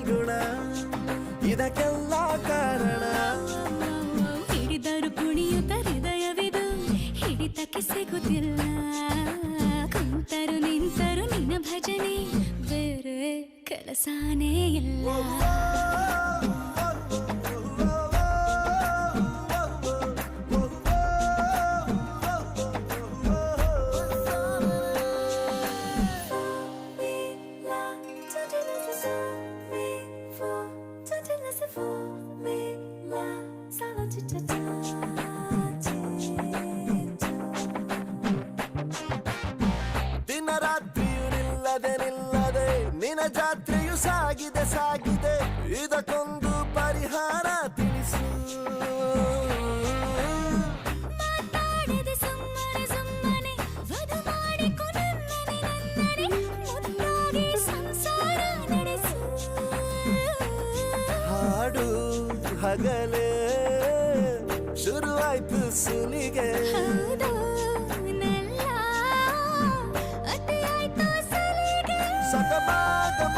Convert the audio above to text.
ಫಲ್ಗುಣ ಇದಕ್ಕೆಲ್ಲ ಕಾರಣ ಹಿಡಿದರು ಕುಣಿಯುತ್ತ ಹೃದಯವಿದು ಹಿಡಿತಕ್ಕೆ ಸಿಗುತ್ತಿಲ್ಲ ಕುಂತರು ನಿಂತರು ನಿನ್ನ ಭಜನೆ ಬೇರೆ ಕೆಲಸನೇ ಇಲ್ಲ ದಿನ ರಾತ್ರಿಯು ನಿಲ್ಲದೆ ನಿನ್ನ ಜಾತ್ರೆಯು ಸಾಗಿದೆ ಸಾಗಿದೆ ಇದಕ್ಕೊಂದು ಪರಿಹಾರ ತಿಳಿಸು ಮಾತಾಡದೆ ಸುಮ್ಮನೆ ಸುಮ್ಮನೆ ವಧು ಮಾಡಿಕೊ ನನ್ನನೆ ನನ್ನನೆ ಮುದ್ದಾಗಿ ಸಂಸಾರ ನಡೆಸು ಹಾಡು ಹಗಲೇ ಶುರುವಾಯ್ತು ಸುಲಿಗೆ ಹೌದು ನೆಲ್ಲ ಅತಿಯಾಯ್ತು ಸಲಿಗೆ ಸಗಮಾಗಮ